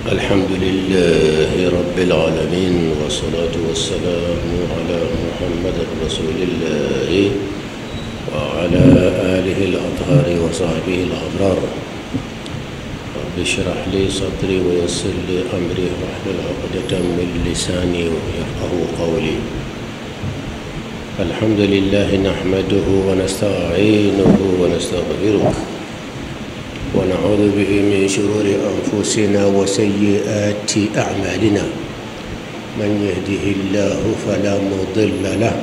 الحمد لله رب العالمين، والصلاة والسلام على محمد رسول الله وعلى آله الأطهار وصحبه الأبرار. رب اشرح لي صدري ويسر لي أمري واحلل عقدة من لساني يفقهوا قولي. الحمد لله نحمده ونستعينه ونستغفره ونعوذ به من شرور أنفسنا وسيئات أعمالنا. من يهده الله فلا مضل له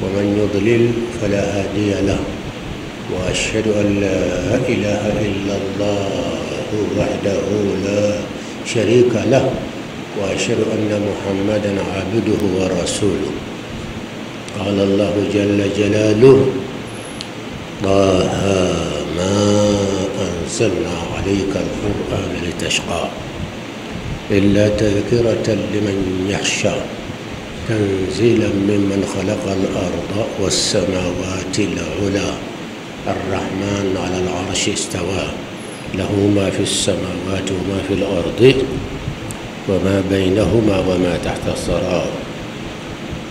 ومن يضلل فلا هادي له، وأشهد أن لا إله إلا الله وحده لا شريك له، وأشهد أن محمدا عبده ورسوله. قال الله جل جلاله: طه ما أنزلنا عليك القرآن لتشقى إلا تذكرة لمن يخشى تنزيلا ممن خلق الأرض والسماوات العلى الرحمن على العرش استوى له ما في السماوات وما في الأرض وما بينهما وما تحت الثرى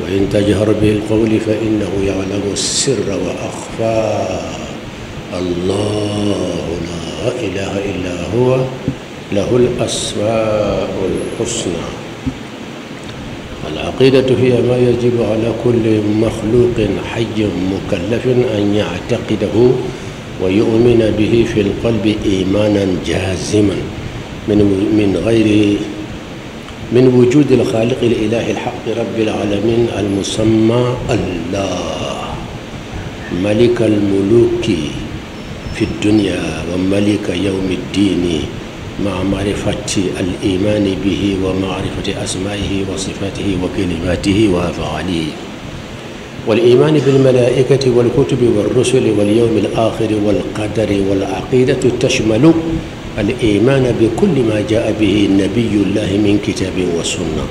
وإن تجهر بالقول فإنه يعلم السر وأخفى. الله لا إله إلا هو له الأسماء الحسنى. العقيدة هي ما يجب على كل مخلوق حي مكلف أن يعتقده ويؤمن به في القلب إيمانا جازما من وجود الخالق الإله الحق رب العالمين المسمى الله، ملك الملوك في الدنيا وملك يوم الدين، مع معرفة الإيمان به ومعرفة أسمائه وصفاته وكلماته وأفعاله، والإيمان بالملائكة والكتب والرسل واليوم الآخر والقدر. والعقيدة تشمل الإيمان بكل ما جاء به نبي الله من كتاب وسنة.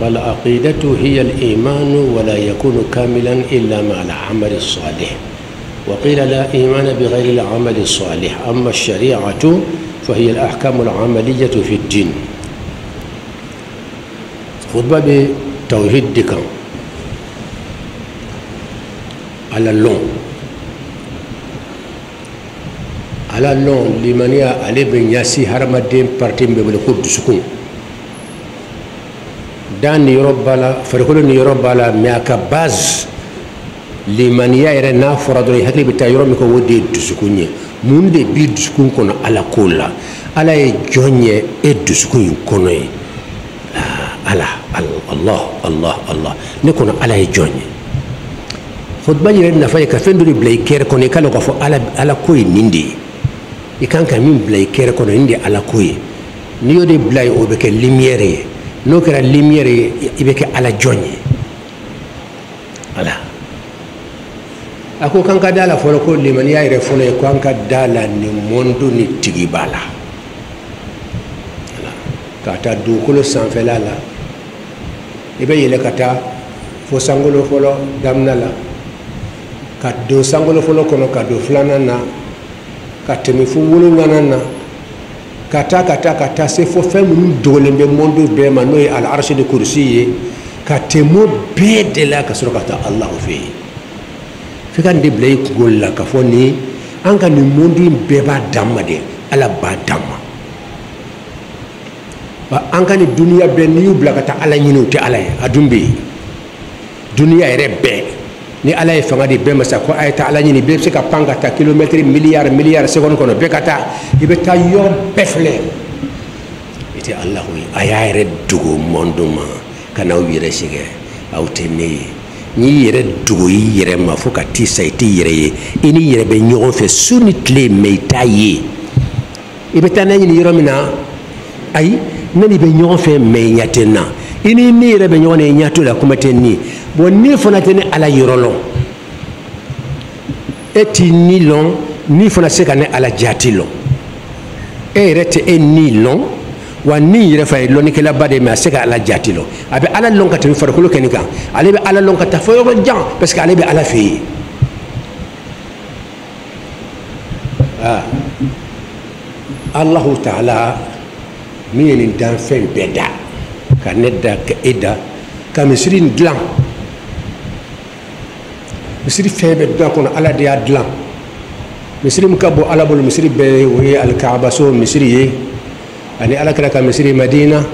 فالعقيدة هي الإيمان ولا يكون كاملا إلا مع العمل الصالح، وقيل لا إيمان بغير العمل الصالح. أما الشريعة فهي الأحكام العملية في الدين. خطبة بتوحيد دكان على اللون لمن علي بن ياسي هرم الدين بارتين ببلكود سكون دان يربالا فرقول يربالا مياكا باز لمن يرى نافرة دوني هكذا بتايرو ميكو ودي دسكوني من دي بي دسكون كنا على كولا على جوني دسكون كنا على الله الله الله نكون على جوني خطبة يرنا فاي كفين دوري بلايكير كوني كانوا كفو على كوي نيندي يكان كمين بلايكير كوني نيندي على كوي نيو دي بلاي او بك ليميري نو كرا ليميري يبك على جوني على ako kanka dala folo ko liman ya ire folo ko kanka dala ni mondo ni tigibala kata du ko sanfela la ibe yele kata fo sangolo folo damnala ka do sangolo folo kono ka do flana na katemi fu wulu nganana kata se fo fem dolembe mondo be manoy al arsh de kursi katemo be de la kasro kata allah fi fikan de blay golla ka foni anka ni mondi beba damma de ala ba damma ba anka ni dunia be ni ubla kata ala nyinu te ala adumbi dunia rebe ni ala e fanga de be masa ko ay ta ala nyini be se ka panga ta kilomètre milliard seconde kono be kata ibe ta yo befle ite allah wi ayare dugo monduma kana wire sige awtene ni yere dugo yere ma fo ka ti sayti yere ini yere be nyogon fe suni tle meitaye ibe tanani ni yoromina ay nani be nyogon fe me nyatena ini ni yere be nyogon e nyato la kuma tenni bon ni fona tene ala yorolo eti ni lon ni fona se kan ala jatilo e rete e ni lon wa ni yere fa lon ke la bade ma se ka ala jatilo abe ala lon ka te fa ko ken kan ale be ala lon ka ta fo yo jan parce que ale be ala fi Allah Ta'ala min ye nin danfɛn bɛɛ da ka ne da ka e da ka misiri in dilan misiri fɛn bɛɛ dilan kɔnɔ ala de y'a dilan misiri min ka bɔ ala bolo misiri bɛɛ o ye alikabaso misiri ye ani ala kɛra ka misiri madina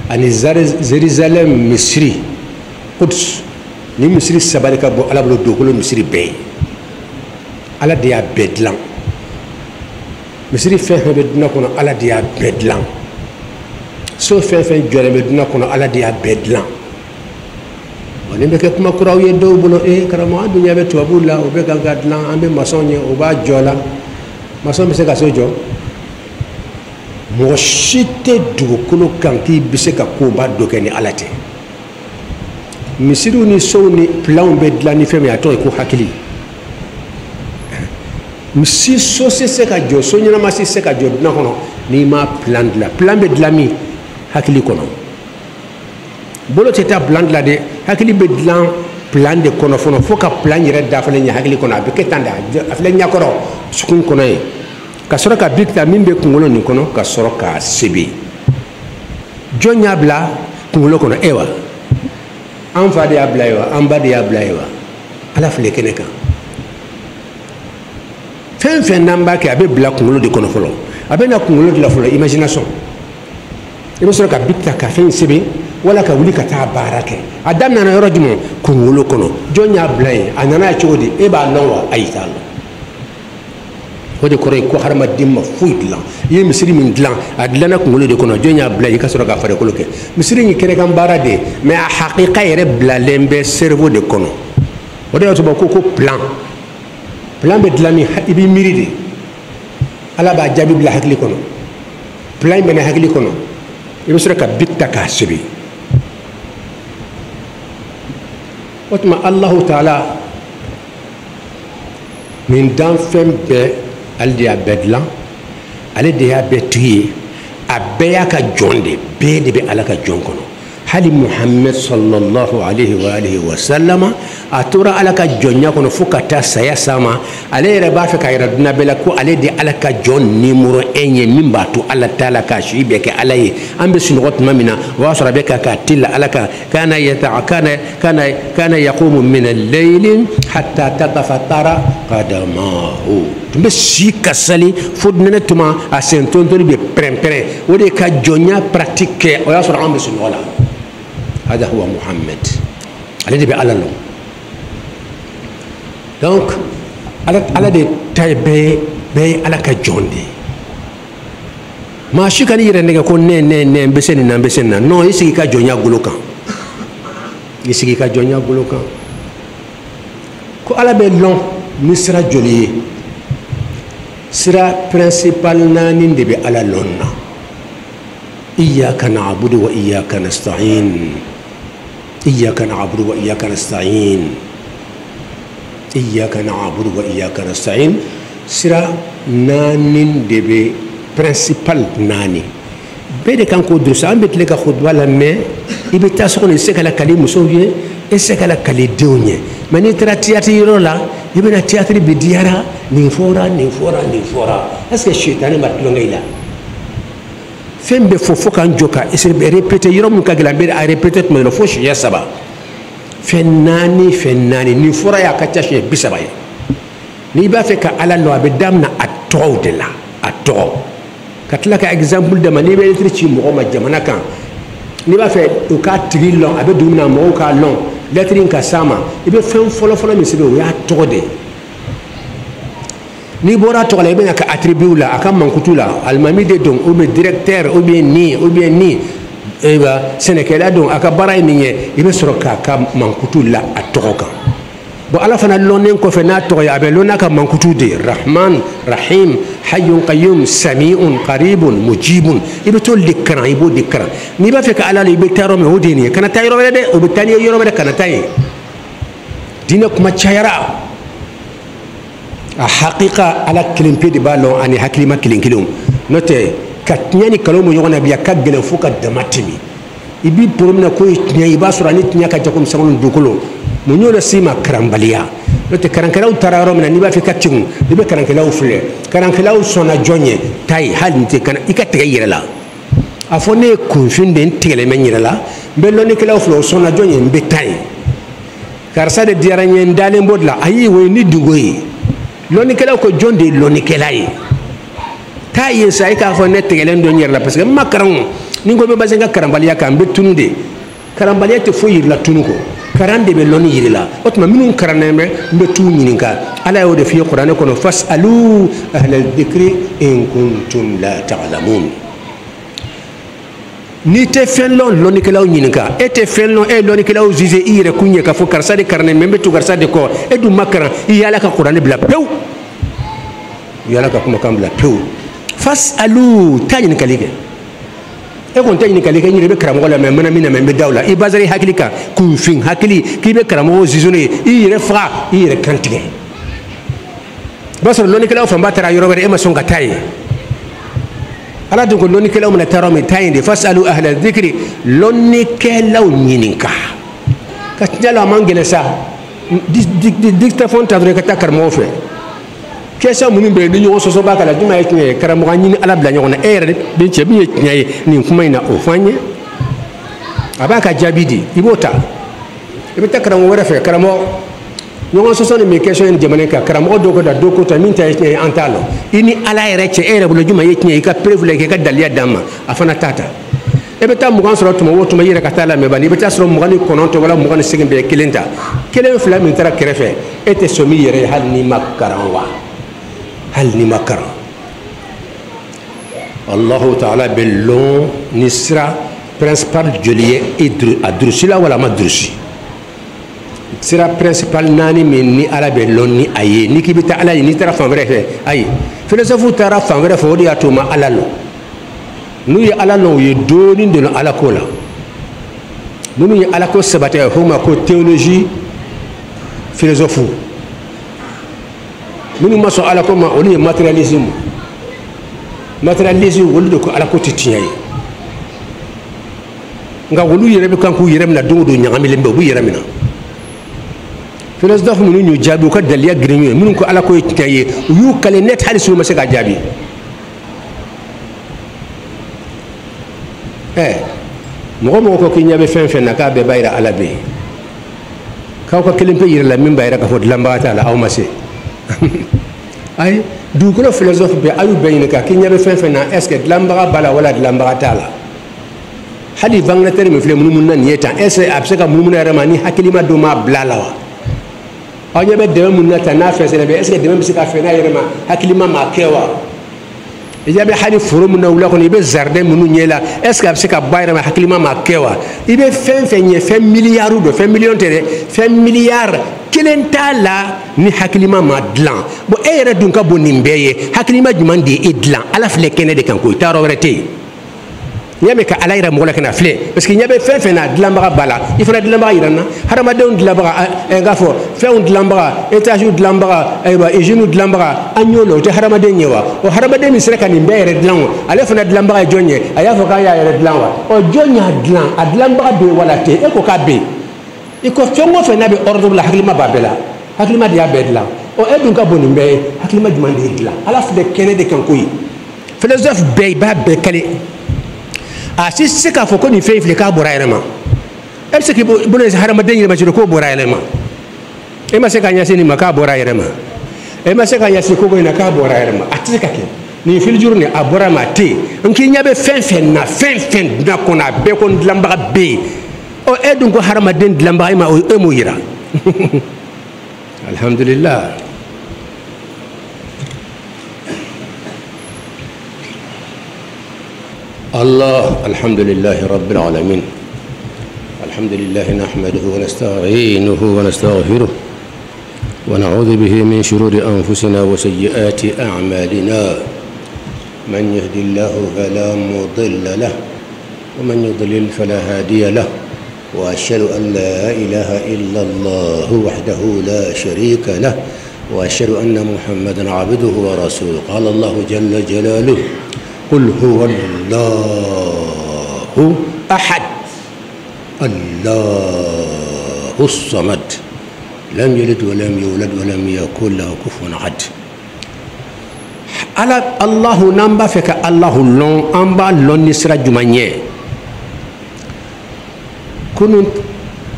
ani jerusalem misiri Quds ni misiri saba de ka bɔ ala bolo dugukolo misiri bɛɛ ye ala de y'a bɛɛ dilan misiri fɛn fɛn bɛ dunan kɔnɔ ala de y'a bɛɛ dilan so fɛn fɛn jɔlen bɛ dunan kɔnɔ ala de y'a bɛɛ dilan nin bɛ kɛ kuma kuraw ye dɔw bolo karamɔgɔ an dun ɲɛ bɛ tubabuw la o bɛ kan ka dilan an bɛ masɔnw ye o b'a jɔ la masɔn bɛ se ka so jɔ mɔgɔ si tɛ dugukolo kan k'i bɛ se ka koba dɔ kɛ ni ala tɛ misiriw ni sow ni pilanw bɛ dilan ni fɛn min ye a tɔgɔ ye ko hakili misi so tɛ se ka jɔ so ɲɛnama tɛ se ka jɔ dunan kɔnɔ n'i ma pilan dilan pilan bɛ dilan min hakili kɔnɔ bolo tɛ taa pilan dilan dɛ hakili bɛ dilan pilan de kɔnɔ fɔlɔ fo ka pilan yɛrɛ dafalen ye hakili kɔnɔ a bɛ kɛ tan de a filɛ ɲɛkɔrɔ sukun kɔnɔ ye ka sɔrɔ ka bi ta min bɛ kunkolo nin kɔnɔ ka sɔrɔ k'a sebe jɔn y'a bila kunkolo kɔnɔ e wa an fa de y'a bila ye wa an ba de y'a bila ye wa ala filɛ kɛnɛ kan fɛn fɛn n'an b'a kɛ a bɛ bila kunkolo de kɔnɔ fɔlɔ a bɛ na kunkolo de la fɔlɔ imagination i bɛ sɔrɔ ka bi ta ka fɛn sebe wala ka wuli ka taa baara kɛ a daminɛna yɔrɔ jumɛn kunkolo kɔnɔ jɔn y'a bila yen a nana cogo di e b'a lɔn wa ayi t'a lɔn o de kɔrɔ ye ko hadamaden ma foyi dilan i ye misiri min dilan a dilanna kunkolo de kɔnɔ jɔn y'a bila yen i ka sɔrɔ ka farikolo kɛ misiri in ye kɛnɛkan baara de ye mais a hakika yɛrɛ bilalen bɛ cerveau de kɔnɔ o de y'a to ko plan bɛ dilan ni i b'i miiri de ala b'a jaabi bila hakili kɔnɔ plan in bɛ na hakili kɔnɔ i bɛ sɔrɔ ka bi ta k'a sɛbɛn o tuma alahu taala nin danfɛn bɛɛ ale de y'a bɛɛ dilan ale de y'a bɛɛ tigi ye a bɛɛ y'a ka jɔn de bɛɛ de bɛ ala ka jɔn kɔnɔ hali muhammed sallallahu alaihi wa sallama a tora ala ka jɔnya kɔnɔ fo ka taa saya sama ale yɛrɛ b'a fɛ ka yira dunan bɛɛ la ko ale de ala ka jɔn numéro 1 ye min b'a to ala taala ka si bɛɛ kɛ ala ye an bɛ sunɔgɔ tuma min na o b'a sɔrɔ a bɛ ka tila ala kan kana yaqumu min al-layli hatta tatafattara qadamahu tun bɛ si ka sali fo nɛnɛ tuma a sen tontoni bɛ pɛrɛn-pɛrɛn o de ka jɔnya pratique kɛ o y'a sɔrɔ an bɛ sunɔgɔ la هذا هو محمد الذي بألا له donc ala de tay be ala ka jonde ma shi kan yire nega ko ne mbeseni na non isi ka jonya golokan isi ka jonya golokan ko ala be lon misra joliye sira principal nani de be ala lonna iyyaka na'budu wa iyyaka nasta'in إياك نعبد وإياك نستعين إياك نعبد وإياك نستعين سرا نانين دبي principal ناني بيد كان كودرس أم بتلقى خطبة لما يبتاسون السكالة كلي مسوية السكالة كلي دونية من يترى تياتي رولا يبنا تياتي بديارا نفورا أسكت الشيطان ما تلونيلا fɛn bɛ fɔ kan jɔ ka répéter yɔrɔ min ka gɛlɛn bɛ a répéter tuma dɔ fo siɲɛ 3 fɛn naani nin fɔra y'a ka ca siɲɛ 30 ye n'i b'a fɛ ka ala lɔ a bɛ daminɛ a tɔgɔw de la a tɔgɔ ka tila ka exemple d'a ma n'i bɛ lettre ci mɔgɔ ma jamana kan n'i b'a fɛ u k'a tigi lɔn a bɛ dugu min na mɔgɔw k'a lɔn lettre in ka s'a ma i bɛ fɛn fɔlɔ min sɛbɛn o y'a tɔgɔ de ye n'i bɔra tɔgɔ la i bɛna ka attribut la a ka mankutu la alimami de don ou bien directeur ou bien ni sɛnɛkɛla don a ka baara ye nin ye i bɛ sɔrɔ k'a ka mankutu la a tɔgɔ kan bon ala fana lɔnnen kɔfɛ n'a tɔgɔ ye a bɛ lɔn n'a ka mankutu de rahman rahim hayyun qayyum sami'un qaribun mujibun i bɛ t'olu de karan i b'o de karan n'i b'a fɛ ka ala la i bɛ taa yɔrɔ min o de ye nin ye kana taa yɔrɔ wɛrɛ dɛ o bɛ taa n'i ye yɔrɔ wɛrɛ kana taa yen diinɛ kuma cayara a haqiqa ala kelen pe de b'a lɔn ani hakilima kelen kelenw n'o tɛ ka tiɲɛ ni kalon mu ɲɔgɔn na bi a ka gɛlɛn fo ka dama tɛmɛ i b'i bolo minɛ k'o ye tiɲɛ i b'a sɔrɔ ani tiɲɛ ka jan komi sangɔni dugukolo mun y'o lase i ma karanbaliya n'o tɛ karankɛlaw taara yɔrɔ min na n'i b'a fɛ ka tiɲɛ i bɛ karankɛlaw filɛ karankɛlaw sɔnna jɔn ye taa ye hali nin tɛ kana i ka tigɛ i yɛrɛ la a fo ne kunfin de tigele men yira la be loni kala flo sona jonye be tay karsa de diara nyen dalen bodla ayi we ni dungoyi loni kala ko jonde loni kala yi tay sai ka fo ne tigele ndo yira la parce que makaran ni go be bazenga karambaliya kan be tunude karambaliya te fo yira la tunuko karande be loni yira la otma minun karaneme be tu nyininka ala yo de fi qur'an ko no fasalu ahla dhikri in kuntum la ta'lamun ni te fenlo loni kelaw nyininka e te fenlo e loni kelaw zize ire kunye ka fo karsa de karne membe tu karsa de ko e du makara yala ka qur'an bla pew yala ka kuma kam bla pew fasalu tanyin kalige e kon tanyin kalige ni be karamo la memna mina membe dawla i bazari hakilika ku fin hakili ki be karamo zizone ire fra ire kantige basar loni kelaw fa batara yoro be e ma songa tayi ala dungo loni kelaw mun taro mi tayinde fasalu ahla dhikri loni kelaw nyininka ka jalo mangele sa dictaphone tadre ka takar mo fe kesa mun be ni nyo so bakala duma yetne karamo nyini ala bla nyona ere be chebi yetnyaye ni kuma ina ofanye abaka jabidi ibota ibe takaramo wara fe karamo nyon so sone me question en jamane ka karamo do ko da do ko ta min ta yetne antalo ini ala ere che ere bula juma yetne ka prevle ke ka dalia dama afana tata ebe ta mugan soro tuma woto ma yere ka tala me bani ebe ta soro mugan kononto wala mugan segembe kelenta kelen fla min tara kerefe ete somi yere hal ni makaranwa hal ni makaran Allah ta'ala bellon nisra principal jolier adrusila wala madrusi sira principal nani min ni ala bellon ni aye ni kibita ala ni tara famre fe aye philosophe tara famre fo di atuma alalo nu ya alalo ye doni de ala kola nu ya ala ko sabata homa ko théologie philosophe nu ma so ala ko ma oli materialisme wolu ko ala ko titiyaye nga wolu yere be kan ku yere na do nyangami lembe bu yere mina philosophe munu ñu jabi ko dal ya grigno munu ko ala ko titiyaye yu kale net halisu ma se ka jabi mo ko ki nyabe fen na ka be bayra ala be ka ko kelimpe yere la min bayra ka fo lamba ta la awmase ay du ko philosophe be ayu bayna ka ki nyabe fen na est ce que lamba bala wala lamba ta la hadi vangna tere me fle mun nan yeta est ce abseka mun na rama ni hakilima do ma blala wa aw nyabe de mun na ta na fe se be est ce que de même se ka fe na yere ma hakilima ma kewa ijabe hali forum na wula ko ni be jardin munu nyela est ce que abseka bayra ma hakilima ma kewa ibe fen nye fen milliard do fen million tere fen milliard kelenta la ni hakilima ma dlan bo ere dun ka bonim beye hakilima juman de edlan ala fle kene de kan ko taro rete nyame ka alaira mo la kana fle parce que nyabe fen na dlamba bala ifra dlamba irana harama de dlamba ngafo fen dlamba etage dlamba ayba ejinu dlamba anyolo te harama de nyewa o harama de mi sereka ni mbere dlan ale fana dlamba jonye ayafo ka ya yere dlanwa o jonya dlan adlamba be wala te e ko ka be iko fengo fe na be ordre la hakilima babela hakilima dia bedla o edun ka boni be hakilima jumande edla ala fle kene de kan koyi philosophe be ba be kale asi se ka fo ko ni fe fle ka bora irema e se ki bono harama de irema ko bora irema e ma se ka nyasi ni maka bora irema e ma se ka nyasi ko ina ka bora irema ati ka ke ni fil journée abora ma te nki nyabe fen na kona be kon lamba be o edun ko harama den lamba ma o emo yira alhamdulillah الله الحمد لله رب العالمين الحمد لله نحمده ونستعينه ونستغفره ونعوذ به من شرور أنفسنا وسيئات أعمالنا من يهد الله فلا مضل له ومن يضلل فلا هادي له وأشهد أن لا إله إلا الله وحده لا شريك له وأشهد أن محمدا عبده ورسوله قال الله جل جلاله قل هو الله أحد الله الصمد لم يلد ولم يولد ولم يكن له كفوا أحد Allahu namba fait que Allahu long amba lon ni sira jumanye kunun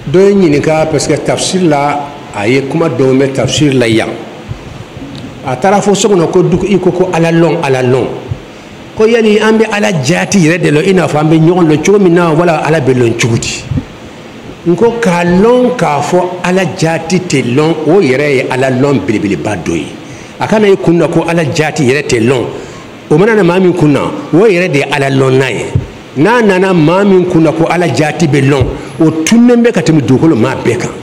do ñinika parce que tafsir la aye kuma do me tafsir la yang atara fo sokono ko duk iko ko ala long ko yani ambe ala jati rede lo ina fa ambe nyon lo chomina wala ala be lon chuguti nko ka long ka fo ala jati te long o yere ala long bilibili badoyi akana yikunna ko ala jati yere te long o manana mamin kunna wo yere de ala long naye na nana mamin kunna ko ala jati be long o tunnembe katimi dukolo ma beka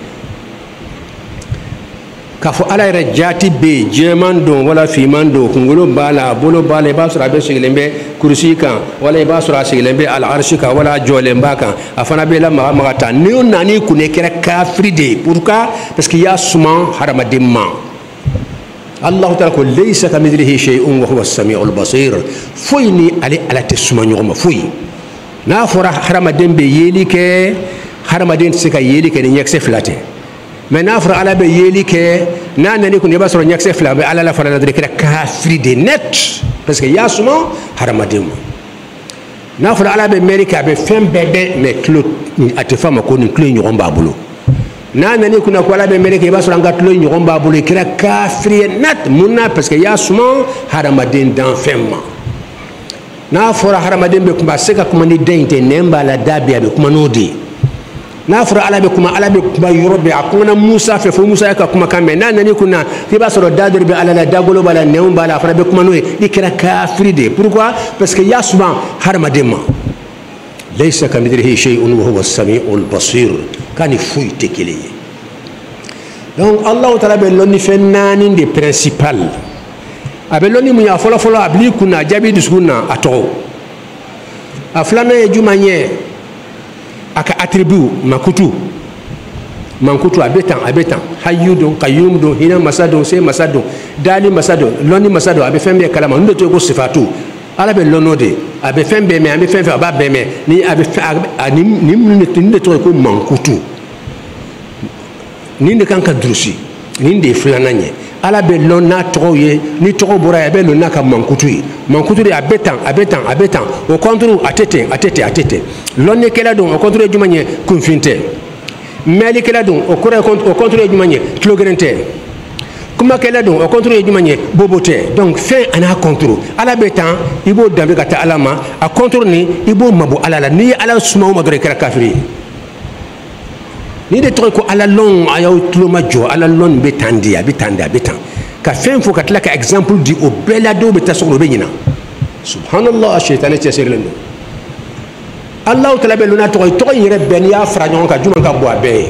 kafo ala yɛrɛ jati be jɛman don wala fiman don kunkolo b'a la bolo b'a la i b'a sɔrɔ a bɛ sigilen bɛ kurusi kan wala i b'a sɔrɔ a sigilen bɛ al'arshi kan wala a jɔlen b'a kan a fana bɛ lamaga maga ta n'i y'o nani kun kɛra kafiri de ye pourquoi parce que i y'a suma hadamaden ma Allahu ta'ala ko laysa kamithlihi shay'un wa huwa as-sami'ul basir foyi ni ale ala tɛ suma ɲɔgɔn ma foyi n'a fɔra hadamaden bɛ yeli kɛ hadamaden tɛ se ka yeli kɛ ni ɲɛkisɛ fila tɛ mais n'a fɔra ala bɛ yeli kɛ n'a nani kun i b'a sɔrɔ ɲɛkisɛ fila bɛ ala la fana na dɔrɔn i kɛra kafiri de net parce que i y'a suma hadamaden ma n'a fɔra ala bɛ mɛri kɛ a bɛ fɛn bɛɛ dɛ mais tulo a tɛ fɔ a ma ko nin tulo in ɲɔgɔn b'a bolo n'a nani kunna ko ala bɛ mɛri kɛ i b'a sɔrɔ an ka tulo in ɲɔgɔn b'a bolo i kɛra kafiri ye net mun na parce que i y'a suma hadamaden dan fɛn ma n'a fɔra hadamaden bɛ kuma a se ka kuma ni den in tɛ nɛn b'a la da bɛ a bɛ kuma n'o de ye n'a fɔra ala bɛ kuma yɔrɔ bɛɛ a kumana Musa fɛ fo Musa ka kumakan mɛn n'a nani kunna k'i b'a sɔrɔ da dɔ bɛ ala la dagolo b'a la nɛnw b'a la a fana bɛ kuma n'o ye i kɛra kafiri de ye pourquoi parce que i y'a suma hadamaden ma laysa kamithlihi shay'un wa huwa as-sami'ul basir k'a ni foyi tɛ kelen ye donc Allahu taala bɛ lɔnni fɛn naani de principal a bɛ lɔnni mun ye a fɔlɔ-fɔlɔ a bil'i kunna a jaabi dusukun na a tɔgɔ a filanan ye jumɛn ye aka attribut mankutu a bɛ tan hayyu don qayyum don hina masa don se masa don dali masa don lɔnni masa don a bɛ fɛn bɛɛ kalama n'o de to ko sifatu ala bɛ lɔn o de a bɛ fɛn bɛɛ mɛn a bɛ fɛn fɛn a b'a bɛɛ mɛn ni a bɛ fɛn nin de tɔgɔ ye ko mankutu nin de kan ka durusi nin de ye filanan ye ala bɛ lɔn n'a tɔgɔw ye ni tɔgɔ bɔra yen a bɛ lɔn n'a ka mankutu ye mankutu de a bɛ tan o kɔnturu a tɛ ten lɔnnikɛla don o kɔnturu ye jumɛn ye kunfin tɛ mɛlikɛla don o kɔnturu ye jumɛn ye tulo geren tɛ kumakɛla don o kɔnturu ye jumɛn ye bobo tɛ donc fɛn a n'a kɔnturu ala bɛ tan i b'o danbe ka taa ala ma a kɔnturu nin i b'o mabɔ ala la n'i ye ala suma o ma dɔrɔn i kɛra kafiri ye ni de tɔgɔ ko ala lɔn a y'aw tulo ma jɔ ala lɔn bɛ tan de a bɛ tan ka fɛn fɔ ka tila ka exemple di o bɛɛ la dɔw bɛ taa so kɔnɔ o bɛ ɲina subhanallah a sɛtane cɛsirilen don Allahu taala bɛ lɔn n'a tɔgɔ in yɛrɛ bɛɛ n'i y'a fara ɲɔgɔn kan jumɛn ka bɔ a bɛɛ ye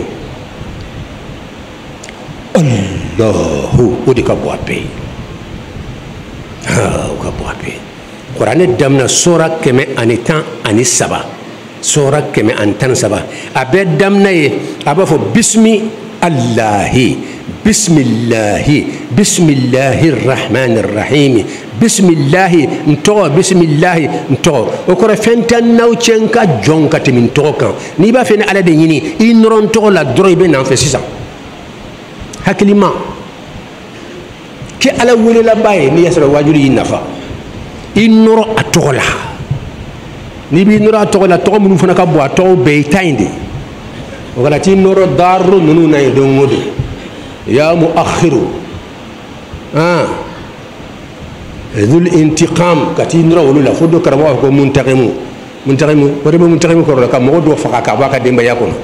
Allahu o de ka bɔ a bɛɛ ye o ka bɔ a bɛɛ ye kuranɛ daminɛ sura 113 sura 113 a bɛɛ daminɛ ye a b'a fɔ bismillahi rahmanir rahim bismillahi ntɔgɔ bismillahi ntɔgɔ o kɔrɔ fɛn tɛ n'aw cɛ n ka jɔn ka tɛmɛ ntɔgɔ kan n'i b'a fɛ ni ala de ɲini i nɔrɔ ntɔgɔ la dɔrɔn i bɛ n'an fɛ sisan hakilima kɛ ala welelaba ye n'i y'a sɔrɔ wajuli y'i nafa i nɔrɔ a tɔgɔ la n'i b'i nɔrɔ a tɔgɔ la tɔgɔ minnu fana ka bon a tɔgɔ bɛɛ i ta in de o kana t'i nɔrɔ daaru ninnu na yen don o don ya muakhiru dhul intiqam ka t'i nɔrɔ olu la fo dɔ karamɔgɔ ko muntaqimu o de bɛ muntaqimu kɔrɔ la ka mɔgɔ dɔ faga ka bɔ a ka denbaya kɔnɔ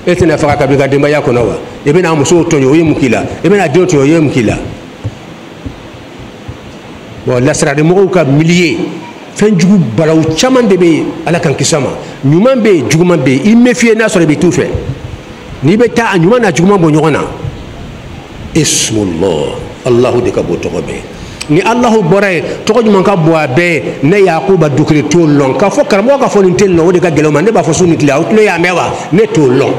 e tɛna faga ka bɔ i ka denbaya kɔnɔ wa i bɛna musow tɔɲɔ o ye mun k'i la i bɛna denw tɔɲɔ o ye mun k'i la bon lasiradenmɔgɔw ka milieu fɛn jugu balaw caman de bɛ yen ala kan kisi ma ɲuman bɛ yen juguman bɛ yen i méfier n'a sɔrɔ i bɛ t'u fɛ n'i bɛ taa a ɲuman n'a juguman bɔ ɲɔgɔn na ismullah Allahu de ka bɔ tɔgɔ bɛɛ ni Allahu bɔra yen tɔgɔ ɲuman ka bɔ a bɛɛ ne Yakuba Dukure t'o lɔn k'a fɔ karamɔgɔ ka fɔ nin tɛ nin lɔn o de ka gɛlɛn o ma ne b'a fɔ su ni tile aw tulo y'a mɛn wa ne t'o lɔn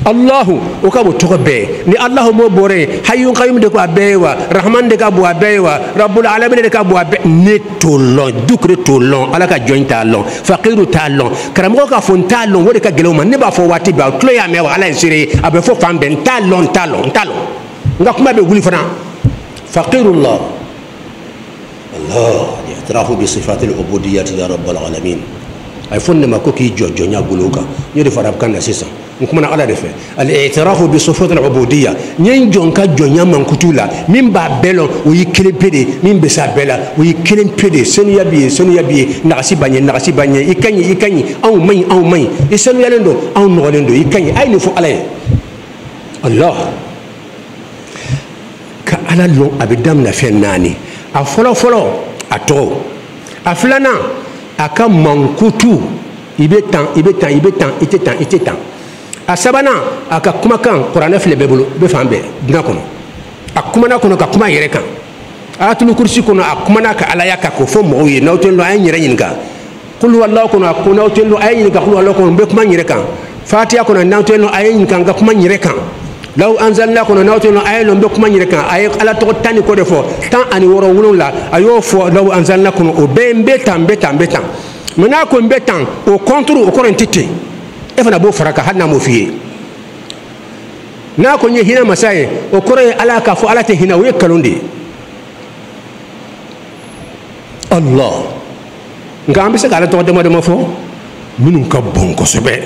Allahu o ka bɔ tɔgɔ bɛɛ ni Allahu m'o bɔra yen Hayyun Qayyum de ko a bɛɛ ye wa Rahman de ka bɔ a bɛɛ ye wa Rabbul Alamin de ka bɔ a bɛɛ ne t'o lɔn Dukure t'o lɔn ala ka jɔn t'a lɔn Faqiru t'a lɔn karamɔgɔ ka fɔ n t'a lɔn o de ka gɛlɛn o ma ne b'a fɔ waati bɛɛ aw tulo y'a mɛn wa ala ye seere a bɛ fɔ fan bɛɛ n t'a lɔn n ka kuma bɛ wuli fana Faqirullah الله الاعتراف بصفات العبودية يا رب العالمين أي فن ما كوكي جونيا بلوكا يدي فراب كان نسيسا نكمنا على رفع الاعتراف بصفات العبودية نين جونكا جونيا من كتولا من بابلو ويكلم بيدي من بسابلا ويكلم بيدي سنيا بي نغسي باني يكاني أو مي يسنو يلندو أو نغلندو يكاني أي نفو عليه الله كألا لون أبدامنا فناني أفلو أتو أفلنا aka mankutu ibe tan ite tan asabana aka kumakan qur'ana file bebulu be fambe dina kono akumana kono ka kuma yere kan atul kursi kono akumana ka alaya ka ko fo mo yi nawten lo ay nyere nyinga qul wallahu kono akuna nawten lo ay nyinga qul wallahu kono be kuma nyere kan fatiha kono nawten lo ay nyinga ga kuma nyere kan law anzalna kono nawten lo ay lo be kuma nyere kan ay ala to tani ko defo tan ani woro wulula ayo fo law anzalna kono o be betan mena ko betan o contre o korentite e fana bo faraka hanna mo fiye na ko nye hina masaye o kore ala ka fo ala te hina we kalonde Allah ngambe se kala to de mo fo minun ka bon ko sebe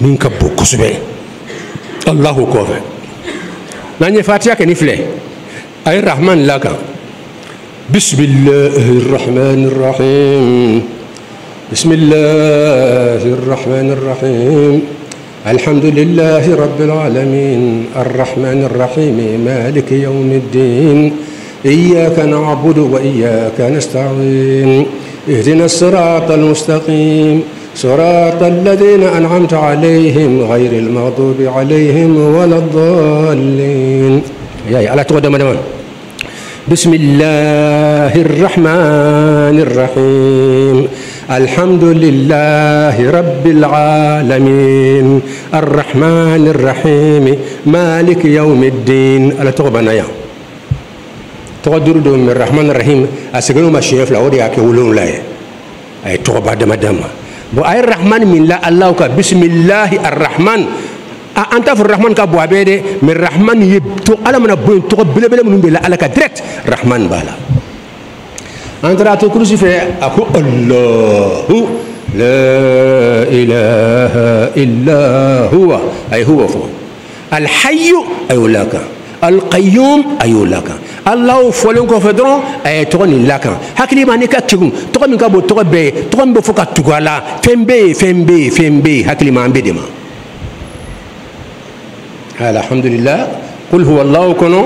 min ka bo ko sebe Allahu ko fe nanye fatiha ke ni fle ay rahman laka bismillahir rahmanir rahim bismillahir rahmanir rahim alhamdulillahi rabbil alamin arrahmanir rahim maliki yawmiddin iyyaka na'budu wa iyyaka nasta'in ihdinas siratal mustaqim صراط الذين أنعمت عليهم غير المغضوب عليهم ولا الضالين يا على تقدم دمان بسم الله الرحمن الرحيم الحمد لله رب العالمين الرحمن الرحيم مالك يوم الدين على تقبنا يا تقدر من الرحمن الرحيم أسجنوا ما شيف لا ودي أكيولون لا أي تقبل دم bo ay rahman min la allah ka bismillah arrahman anta fi rahman ka bo abede min rahman yibtu ala mana bo to bele mun be la ala ka direct rahman bala andra to kursi fe ako allah la ilaha illa huwa ay huwa fu al hayy ay laka al qayyum ay laka Allah folon ko fedron ay to ni lakan hakili mani ka tigun to min ka bo to be to mbe fo ka tugala fembe hakili man be dema alhamdulillah qul huwa allah kono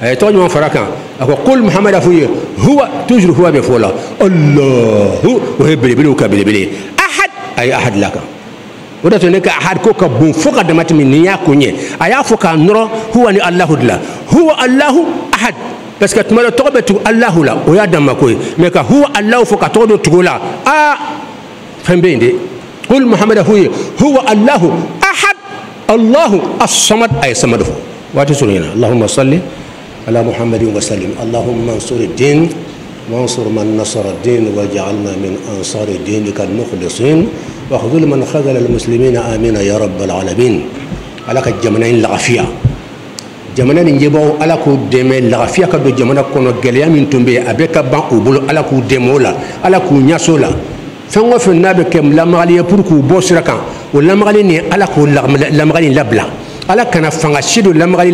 ay to ni faraka ako qul muhammad afuye huwa toujours huwa be fola allah wa hebele ka bele ahad ay ahad lakan wada to ne ka ahad ko ka bon fo ka damati min ya kunye aya fo ka noro huwa ni allah huwa allah ahad parce que tuma to be tu allah la o ya damma ko me ka huwa allah fo ka to do tugola a fembe inde qul muhammad huwa allah ahad allah as-samad ay samad fo wati sunina allahumma salli ala muhammadin wa sallim allahumma ansur ad-din وانصر من نصر الدين واجعلنا من أنصار دينك المخلصين واخذل من خذل المسلمين آمين يا رب العالمين على الجمنين العافية جمنين نجيبوا على كود دم العافية كدو جمنا كونو جليا من تنبي أبيك بان أبولو على كود دمولا على كود نياسولا فنوا في النبي كم لامغالي يبركو بوسركا ولامغالي ني على كود لامغالي لابلا ala kana fanga shido lamgali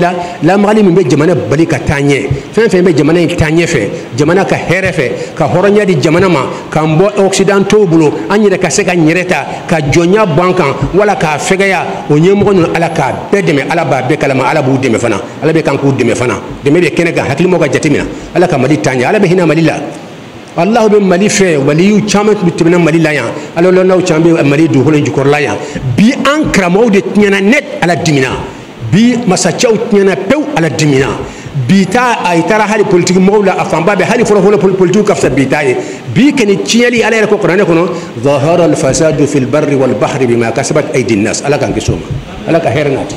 min be jamana bali ka tanye fen be jamana tanye fe jamana ka herefe ka horonya di jamana ma ka mbo occidental bulo anyire ka seka nyereta ka jonya bankan wala ka fegaya o nyemo no ala ka bedeme ala ba be kala ma ala bu deme fana ala be kan ku deme fana deme be kenega hakili mo ka jatimina ala ka mali tanye ala be hina malila Allah be mali fe waliyu chamat bitibna mali la ya alo lo naw chambe mali du holen jukor la ya bi ankra mawde tnyana net ala dimina bi masachaw tnyana pew ala dimina bi ta ay tara hali politique mawla afamba be hali folo politique kafsa bi taye bi ken tiali ala ko qur'an ko no zahara al fasad fi al barri wal bahri bima kasabat aydi an nas ala kan kisuma ala ka hernati